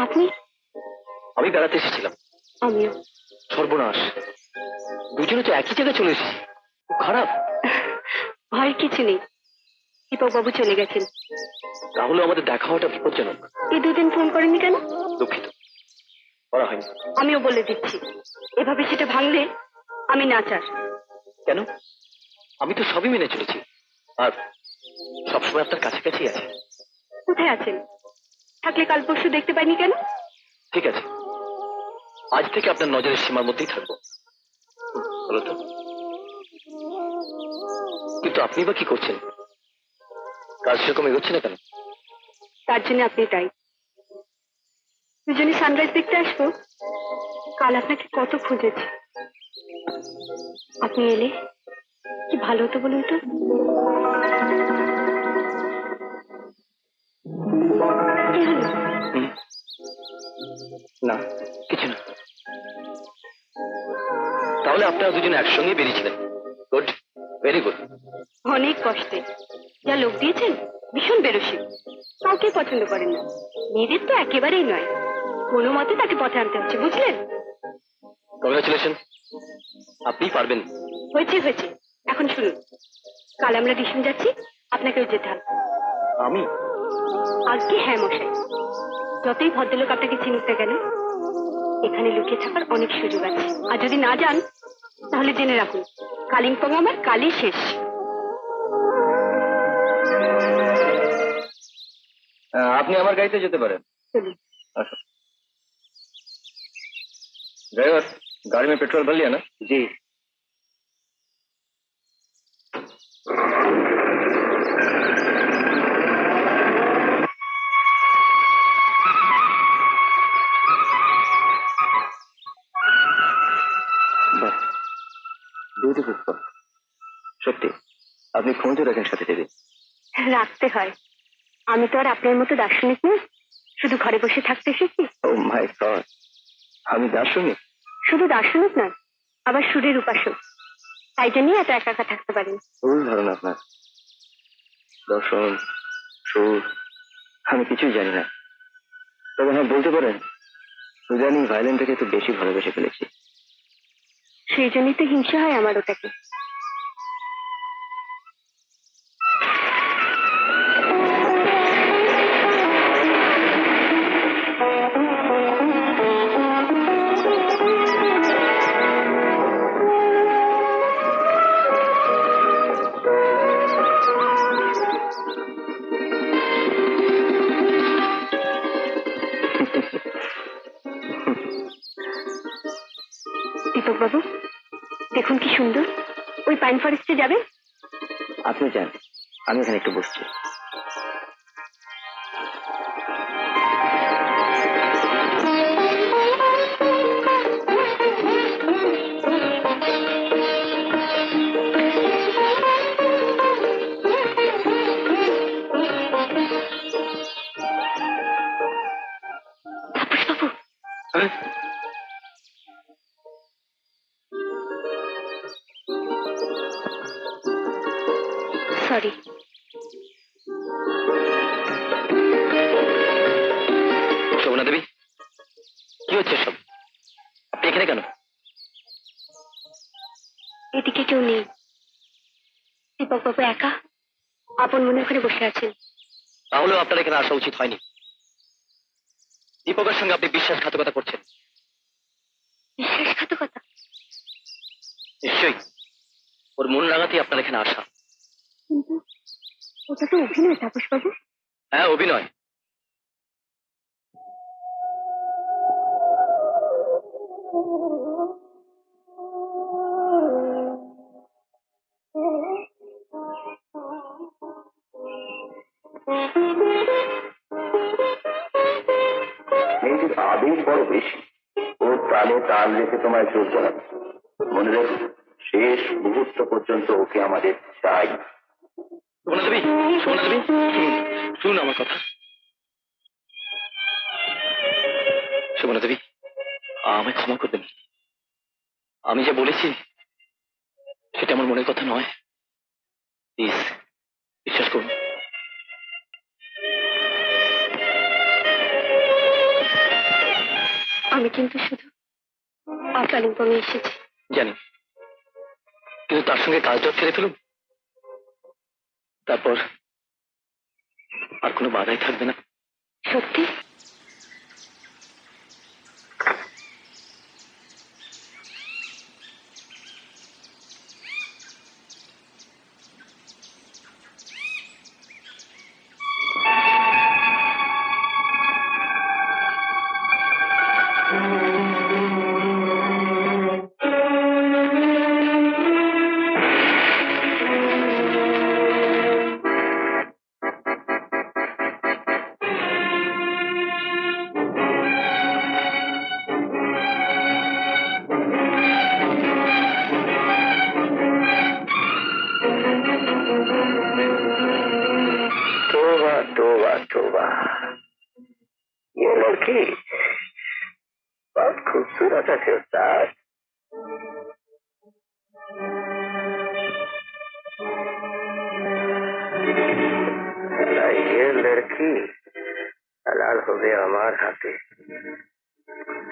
আপনি? আমি বেড়াতে এসেছিলাম। আমিও। সর্বনাশ, দুজনে তো একই জায়গায় চলে এসেছি। খুব খারাপ। ভয়ের কিছু নেই, দীপক বাবু চলে গেছেন। তাহলে আমাদের দেখা হওয়াটা বিপজ্জনক। এই দুদিন ফোন করেননি কেন? দুঃখিত, করা হয়নি। আমিও বলে দিচ্ছি, এভাবে সেটা ভাঙলে আমি নাচার। কেন? আমি তো সবই মেনে চলেছি, আর সবসময় আপনার কাছাকাছি আছে। কোথায় আছেন? থাকলে কাল পরশু দেখতে পাইনি কেন? ঠিক আছে, আজ থেকে আপনার নজরের সীমার মধ্যেই থাকবো। বলো তো, কিন্তু আপনি বা কি করছেন? কাজ সেরকম এগোচ্ছে না কেন? তার জন্য আপনি তাই। দুজনে সানরাইজ দেখতে আসবো। কাল আপনাকে কত খুঁজেছি, আপনি এলে কি ভালো হতো বলুন তো। কি হলো? না, কিছু না। তাহলে আপনারা দুজনে একসঙ্গে বেরিয়েছিলেন। Good, very good. অনেক কষ্টে। যা লোক দিয়েছেন, ভীষণ বেরসিক। কাউকে পছন্দ করেন না। মেয়েদের তো একেবারেই নয়। কোনো মতে তাকে পথে আনতে হচ্ছে, বুঝলেন? কংগ্রাচুলেশন, আপনি পারবেন। হয়েছে হয়েছে, এখন শুনুন। কাল আমরা ডিসিশন যাচ্ছি, আপনাকেও যেতে হবে। আমি? আজকে হ্যাঁ মশাই। যতই ভদ্রলোক আপনাকে চিনুক না কেন, এখানে লুকিয়ে থাকার অনেক সুযোগ আছে। আর যদি না যান, তাহলে জেনে রাখুন, কালিম্পং আমার কালই শেষ। আপনি আমার গাড়িতে যেতে পারেন। চলুন। আসুন। ड्राइवर, गाड़ी में पेट्रोल भर लिया ना? जी। Beautiful spot. সত্যি, আপনি খোঁজও রাখেন সাথে দেবে। রাখতে হয়। আমি তো আর আপনার মতো দার্শনিক নই, শুধু ঘরে বসে থাকতে এসেছি। ও মাই গড, আমি দার্শনিক? শুধু দার্শনিক নয়, আবার সুরের উপাসক। তাই জন্যই এত একা একা থাকতে পারেন। ভুল ধারণা আপনার। দর্শন, সুর, আমি কিছুই জানি না। তবে হ্যাঁ, বলতে পারেন সুজানি ভায়োলিনটাকে একটু বেশি ভালোবেসে ফেলেছি। সেই জন্যই তো হিংসা হয় আমার ওটাকে। দীপক বাবু, দেখুন কি সুন্দর। ওই পাইন ফরেস্টে যাবেন? আপনি যান, আমি এখানে একটু বসছি। তাপস বাবু, সরি। শোভনা দেবী, কি হচ্ছে সব? আপনি এখানে কেন? এদিকে কেউ নেই। দীপক বাবু একা আপন মনে করে বসে আছেন। তাহলেও আপনার এখানে আসা উচিত হয়নি। দীপকের সঙ্গে আপনি বিশ্বাসঘাতকতা করছেন। বিশ্বাসঘাতকতা? নিশ্চয়ই, ওর মন রাঙাতেই আপনার এখানে আসা। কিন্তু ওটা তো অভিনয় তাপস বাবু। হ্যাঁ, অভিনয়। মেয়েটির আবেগ বড় বেশি। ওর তালে তাল রেখে তোমায় চোখ জ্বালাচ্ছে। মনে রেখো, শেষ মুহূর্ত পর্যন্ত ওকে আমাদের চাই। সুমনা দেবী, সুমনা দেবী, শুনুন আমার কথা। সুমনা দেবী, আমায় ক্ষমা করবেন। আমি যে বলেছি সেটা আমার মনের কথা নয়। প্লিজ বিশ্বাস করুন। আমি কিন্তু শুধু কালিম্পংয়ে এসেছি। জানি, কিন্তু তার সঙ্গে কাজটা ছেড়ে ফেলুন, তারপর আর কোনো বাধাই থাকবে না। সত্যি? तोबा तोबा तोबा, ये लड़की बहुत खूबसूरत है उस्ताद। अल्लाह, ये लड़की हलाल हो गया हमार हाथे।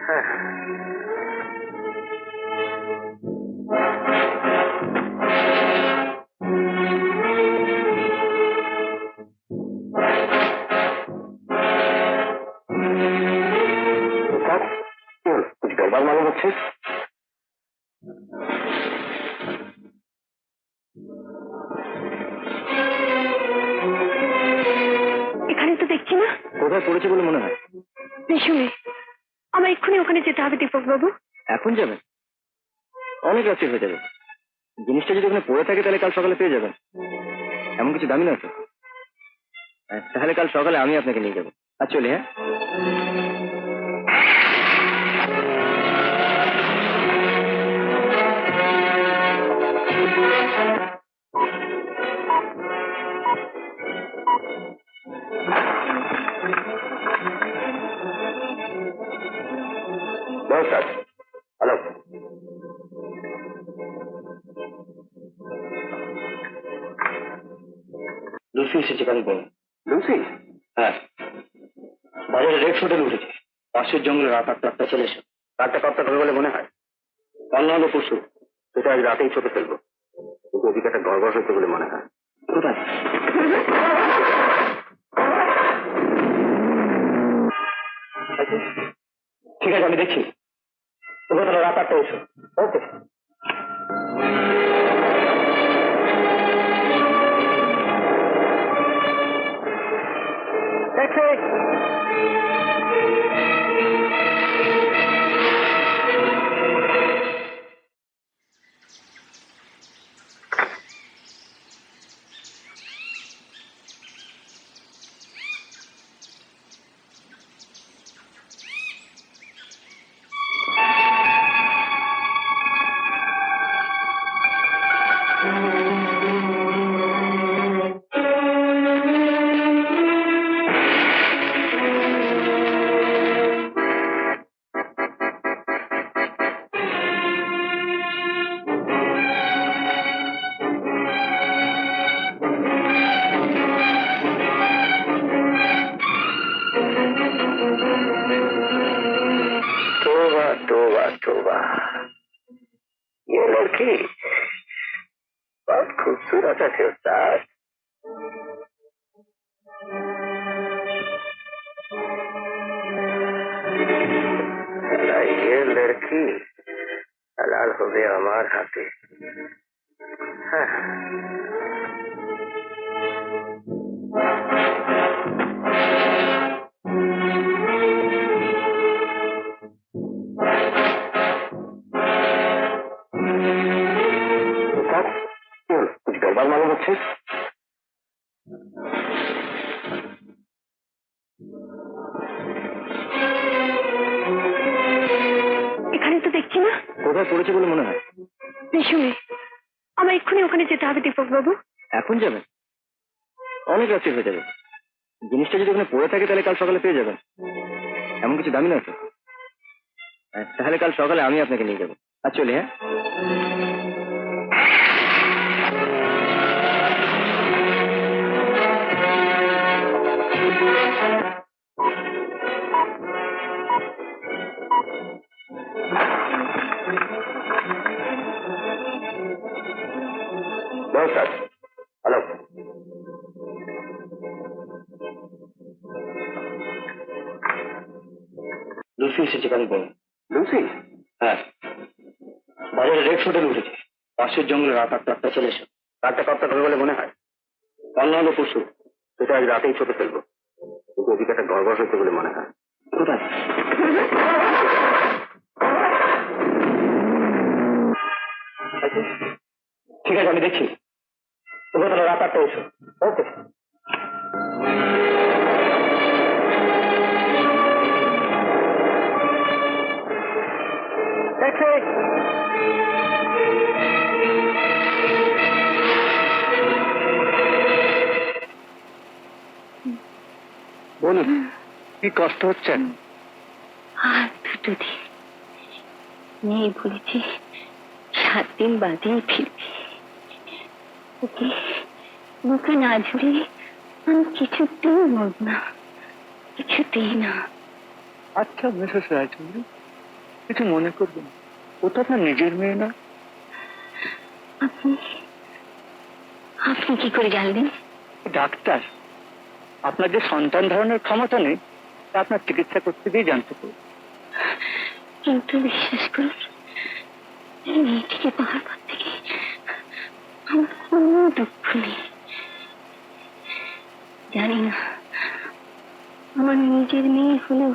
हाँ। कुछ गड़बड़ मालूम হচ্ছে? এখানে তো দেখছি না। কোথায় পড়েছে বলে মনে হয়? রেশমে, আমার এক্ষুনি ওখানে যেতে হবে দীপক বাবু। এখন যাবেন? অনেক রাত্রি হয়ে যাবে। জিনিসটা যদি ওখানে পড়ে থাকে তাহলে কাল সকালে পেয়ে যাবেন। এমন কিছু দামি নয় তো। তাহলে কাল সকালে আমি আপনাকে নিয়ে যাবো। আর চলি, হ্যাঁ? नमस्कार। हेलो। লুসি এসেছে কালিম্পং। लूसी? হ্যাঁ, বাজারে রেড হোটেল উঠেছে। পাশের জঙ্গলে রাত 8টা চলে এসো। কাজটা কত হবে বলে মনে হয়? কাল না হলে পরশু। সেটা আজ রাতেই ছোট ফেলবো। কিন্তু ওদিকে একটা গড়বড় হচ্ছে বলে মনে হয়। কোথায়? ঠিক আছে, আমি দেখছি। তোমরা তাহলে রাত 8টায় এসো। ওকে। तोबा तोबा, ये लड़की बहुत खूबसूरत है उस्ताद। अल्लाह, ये लड़की हलाल हो गया हमार हाथे। हाँ। कुछ गड़बड़ मालूम হচ্ছে? এখানে তো দেখছি না। কোথায় পড়েছে বলে মনে হয়? রেশমে, আমার এক্ষুনি ওখানে যেতে হবে দীপক বাবু। এখন যাবেন? অনেক রাত্রি হয়ে যাবে। জিনিসটা যদি ওখানে পড়ে থাকে তাহলে কাল সকালে পেয়ে যাবেন। এমন কিছু দামি নয় তো। তাহলে কাল সকালে আমি আপনাকে নিয়ে যাবো। আর চলি, হ্যাঁ? নমস্কার। হ্যালো। লুসি এসেছে কালীপং। লুসি? হ্যাঁ, বাজারে রেড হোটেল উঠেছে। পাশের জঙ্গলে রাত 8টা চলে এসো। কারটা কপ্তা হবে বলে মনে হয়? কাল না হলে পরশু। সেটা আজ রাতেই ছোট ফেলবো, কিন্তু ওদিকে একটা গড়বড় হয়েছে বলে মনে হয়। কোথায়? ঠিক আছে, আমি দেখছি। তোমরা তাহলে রাত 8টায় এসো। ওকে। বলুন, কি কষ্ট হচ্ছে? আর 2 দিন মেয়ে বলেছি 7 দিন বাদেই ফিরবি। ওকে মুখে না ঝুড়ে আমি কিছুতেই মরব না, কিছুতেই না। আচ্ছা মিসেস রায়চৌধুরী, কিছু মনে করবেন, ও তো আপনার নিজের মেয়ে না। আপনি আপনি কি করে জানলেন? ডাক্তার, আপনার যে সন্তান ধারণের ক্ষমতা নেই তা আপনার চিকিৎসা করতে গিয়ে জানতে পারি। কিন্তু বিশ্বাস করুন, এই মেয়েটিকে পাওয়ার পর থেকে আমার কোনো দুঃখ নেই। জানি না আমার নিজের মেয়ে হলেও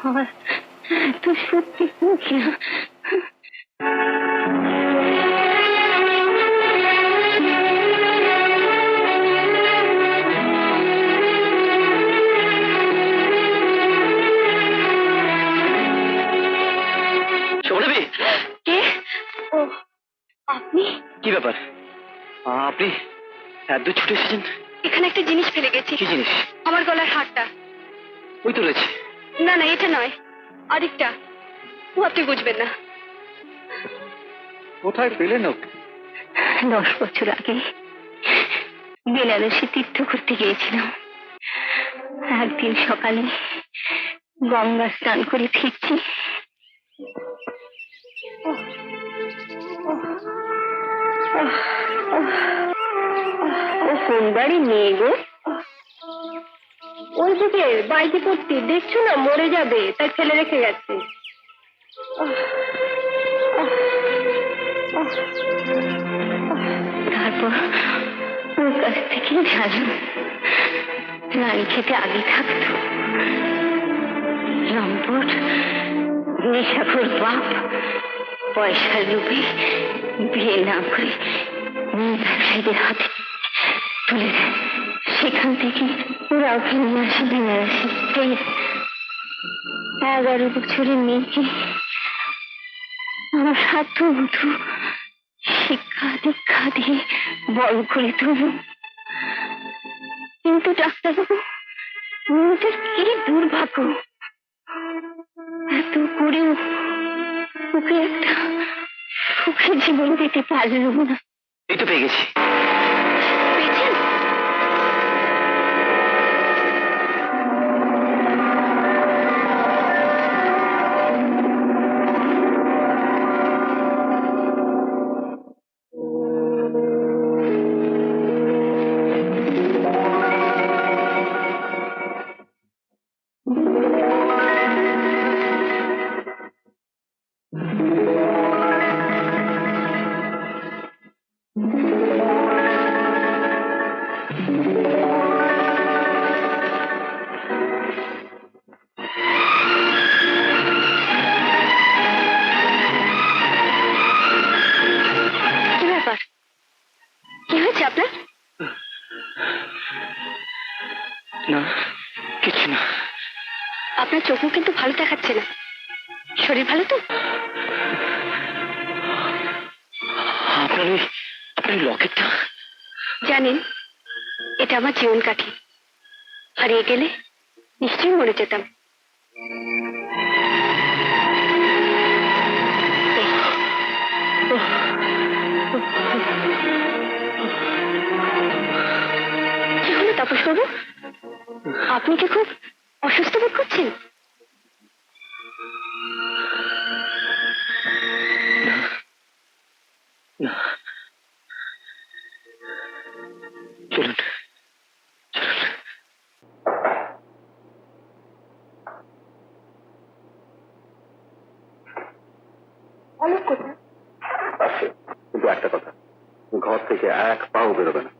আমার এত সত্যি কিনা। সৌরভী, কে? ও আপনি? কি ব্যাপার? আপনি এত দূর ছুটে এসেছেন? এখানে একটা জিনিস ফেলে গেছি। কি জিনিস? আমার গলার হারটা। ওই তো রয়েছে। না না, এটা নয়, আরেকটা। ও আপনি বুঝবেন না। কোথায় পেলেন ওকে? 10 বছর আগে বেনারসে তীর্থ করতে গিয়েছিলাম। একদিন সকালে গঙ্গা স্নান করে ফিরছি। ও কোন বাড়ি মেয়ে গো? ওই দিকে বাইকে পড়তে দেখছো না, মরে যাবে তাই ফেলে রেখে গেছে। তারপর ওর কাছ থেকে জানলাম রানী খেতে আগে থাকতো। লম্পট নেশাখোর বাপ পয়সার লোভে বিয়ে না করে ব্যবসায়ীদের হাতে তুলে দেয়। সেখান থেকে ওরা ওকে নিয়ে আসে বেনারসি। 11 বছরের মেয়েকে আমার সাধ্যবধূ শিক্ষা দীক্ষা দিয়ে বড় করে তুলব। কিন্তু ডাক্তারবাবু, মেয়েটার কি দুর্ভাগ্য, এত করেও ওকে একটা সুখী জীবন দিতে পারল না। এই তো পেয়ে গেছি। পেয়েছেন? কি হয়েছে আপনার? না, কিছু না। আপনার চোখও কিন্তু ভালো দেখাচ্ছে না। শরীর ভালো তো? আপনার লকেটটা? জানেন, এটা আমার জীবন কাঠি। হারিয়ে গেলে নিশ্চয়ই মরে যেতাম। কি হলো তাপস বাবু? আপনি কি খুব অসুস্থ বোধ করছেন? অলোক কোথায়? আসছে, কিন্তু একটা কথা, ঘর থেকে এক পাও বেরোবে না।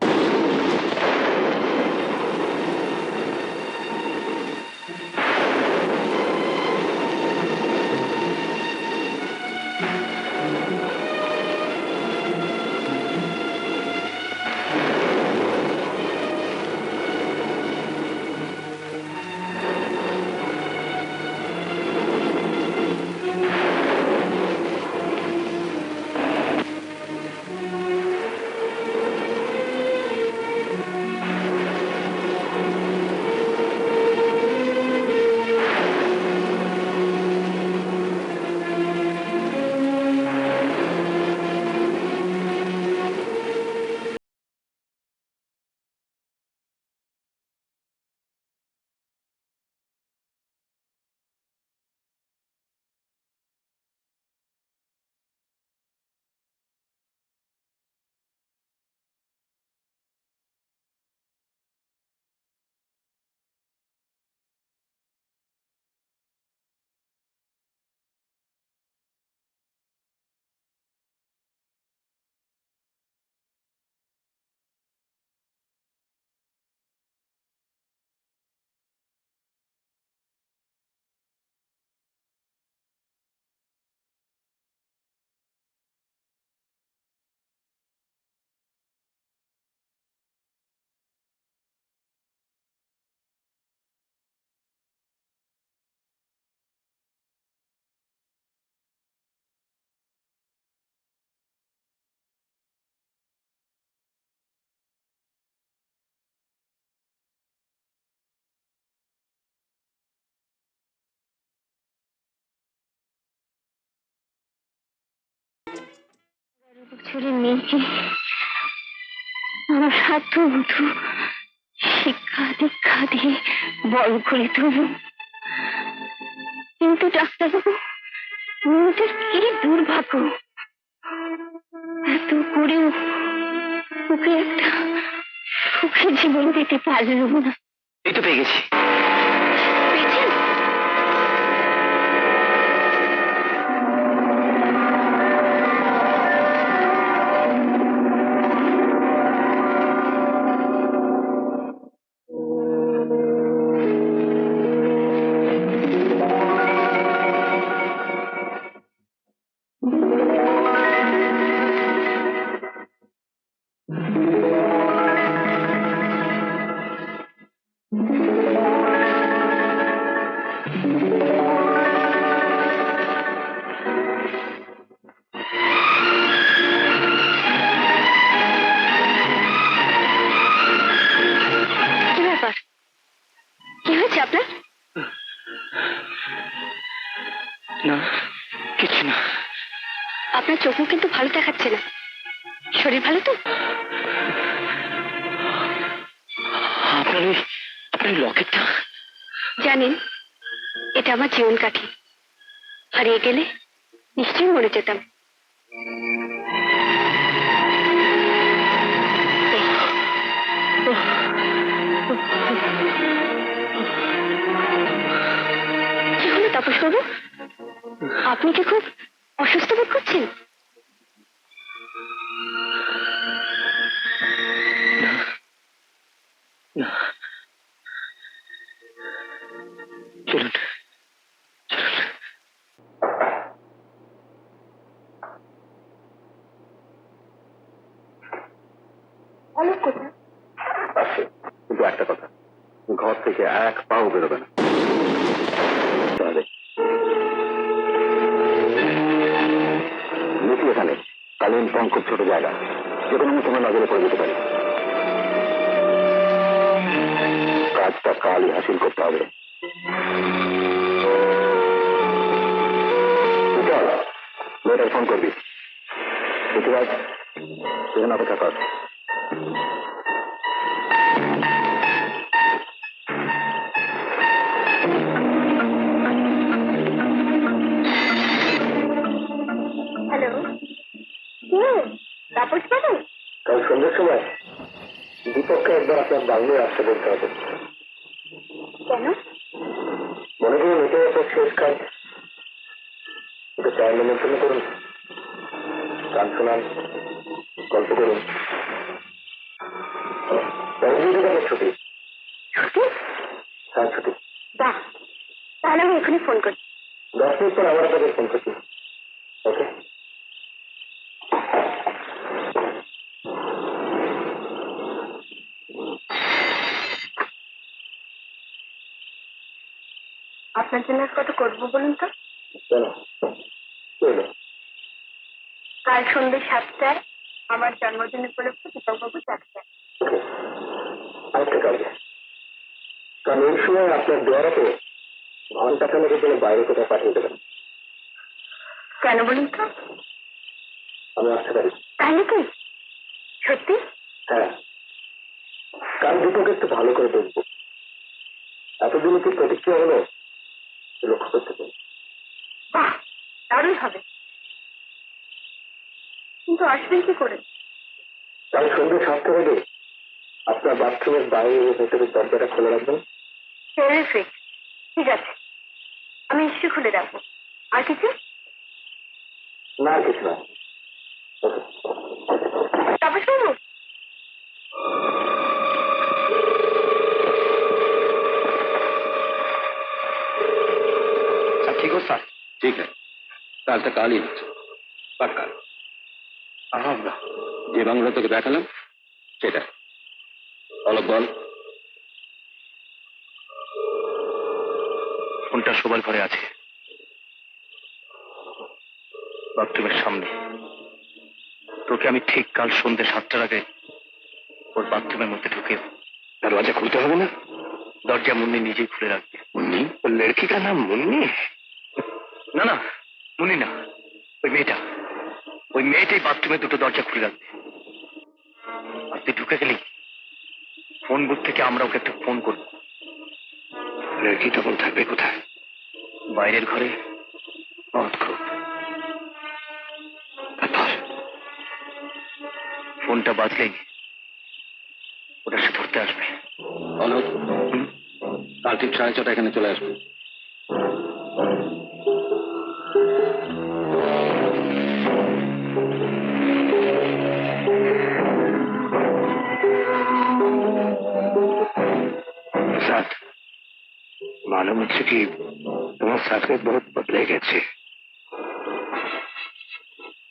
বছরের মেয়েকে আমার সাধ্য মতো শিক্ষা দীক্ষা দিয়ে বড় করে তুলব, কিন্তু ডাক্তারবাবু, মেয়েটার কি দুর্ভাগ্য, এত করেও ওকে একটা সুখী জীবন দিতে পারল না। এই তো পেয়ে গেছি। পেয়েছেন? কি ব্যাপার? কি হয়েছে আপনার? না, কিছু না। আপনার চোখও কিন্তু ভালো দেখাচ্ছে না। শরীর ভালো তো? আপনার লকেটটা? জানেন, এটা আমার জীবন কাঠি। হারিয়ে গেলে নিশ্চয়ই মরে যেতাম। কি হলো তাপস বাবু? আপনি কি খুব অসুস্থ বোধ করছেন? না, চলুন। অলোক কোথায়? আসছে, কিন্তু একটা কথা, ঘর থেকে এক পাও বেরোবে না। নিচে এখানে কালিম্পং খুব ছোট জায়গা, যে কোনো তোমার নজরে পড়ে যেতে পারে। কাজটা কালই হাসিল করতে হবে। চল, মেয়েটাকে ফোন করবি। পৃথিবীরাজ, সেখানে অপেক্ষা কর। হ্যালো, তাপস বাবু? কাল সন্ধ্যের সময় দীপককে একবার আপনার বাংলায় আসতে বলতে হবে। কেন? মনে করুন এটাই আপনার শেষ কাজ, ওকে চায়ের নিমন্ত্রণ করুন। গান শোনান, গল্প করুন। ছুটি? ছুটি? হ্যাঁ, ছুটি। বাহ, তাহলে আমি এখানে ফোন করি। 10 মিনিট পর আমার আপনাকে ফোন করছি। ওকে। আপনার জন্য আর কত করবো বলুন তো? কেন? কি হলো? কাল সন্ধ্যে 7টায় আমার জন্মদিন উপলক্ষে দীপকবাবু যাচ্ছেন। আরেকটা কাজ, কারণ এই সময় আপনার দোয়ারাতে ঘন্টা খানেকের জন্য বাইরে কোথাও পাঠিয়ে দেবেন। কেন বলুন তো? আমি আসতে পারি? তাই নাকি? সত্যি? হ্যাঁ, কাল দুটোকে একটু ভালো করে দেখবো। এতদিনে কি প্রতিক্রিয়া হলো লক্ষ্য করতে পারি। বাহ, দারুণ হবে। কিন্তু আসবেন কি করে? কাল সন্ধ্যে 7টার আগে আপনার বাথরুমের বাইরে ভেতরের দরজাটা খোলা রাখবেন। টেরিফিক, ঠিক আছে, আমি নিশ্চয়ই খুলে রাখবো। আর কিছু? না, আর কিছু না। ওকে। তবে শুনুন, ठीक हो सर? ठीक है, কাল তো কালই হচ্ছে পাক্কা। যে বাংলা তোকে দেখালাম সেটা অলক বল। ফোনটা শোবার ঘরে আছে, বাথরুমের সামনে। তোকে আমি ঠিক কাল সন্ধ্যে 7টার আগে ওর বাথরুমের মধ্যে ঢুকে দরজা খুলতে হবে না? দরজা মুন্নি নিজেই খুলে রাখবে। মুন্নি? ওই লড়কিটার নাম মুন্নি? না না, মুন্নি না, ওই মেয়েটাই বাথরুমে দুটো দরজা খুলে রাখবে। আর তুই ঢুকে গেলি ফোন বুথ থেকে আমরা ওকে একটা ফোন করবো। লড়কি তখন থাকবে কোথায়? বাইরের ঘরে মত খুব। ফোনটা বাজলেই ওটা সে ধরতে আসবে। অলক, কাল ঠিক 6:30 এখানে চলে আসবে। साथ मालूम হচ্ছে কি তোমার সাকরেত বহুত বদলে গেছে।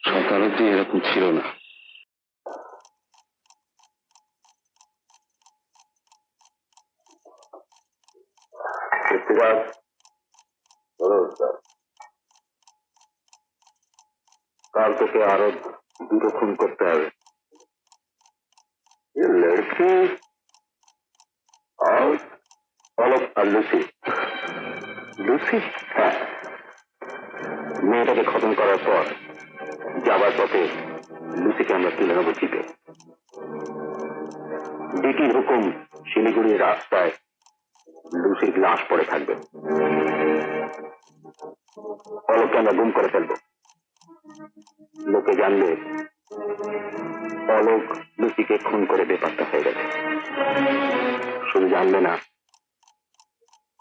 সকাল অব্দি এরকম ছিল না। কাল তোকে আরো দুটো খুন করতে হবে। লড়কি অলক আর লুসি। লুসি? হ্যাঁ, মেয়েটাকে খতম করার পর যাবার পথে লুসিকে আমরা তুলে নেবো জিপে। ডিটির হুকুম, শিলিগুড়ির রাস্তায় লুসির লাশ পড়ে থাকবে। অলককে আমরা গুম করে ফেলবো। লোকে জানলে অলক লুসিকে খুন করে বেপাত্তা হয়ে গেছে। শুধু জানবে না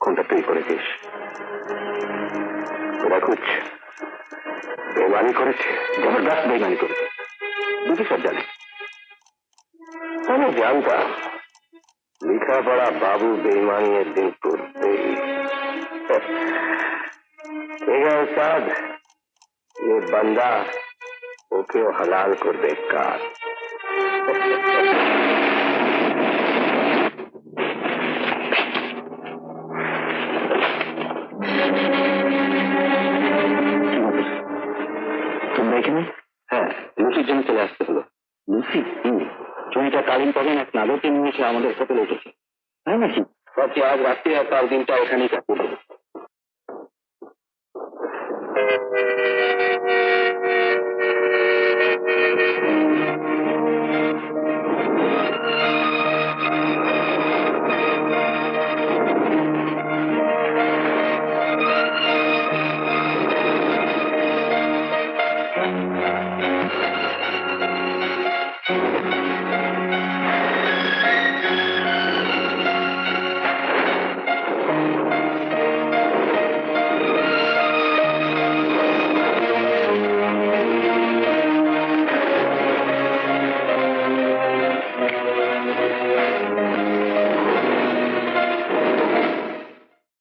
খুনটা তুই করেছিস। ওরা খুঁজছে, বেমানি করেছে, জবরদস্ত বেমানি করেছে। দুটি সব জানে। আমি জানতাম লিখা পড়া বাবু বেইমানি একদিন করতেই। साहब ये बंदा ओके हलाल कर दे कार। तुम देखें? হ্যাঁ, লুসির জন্য চলে আসতে হলো। লুসি? চুরিটা কালিম্পংয়ের এক নাগরকে নিয়ে এসে আমাদের সাথে লেগেছে। তাই নাকি? ভাবছি আজ রাত্রি আর কাল দিনটা এখানেই কাটিয়ে দেবো।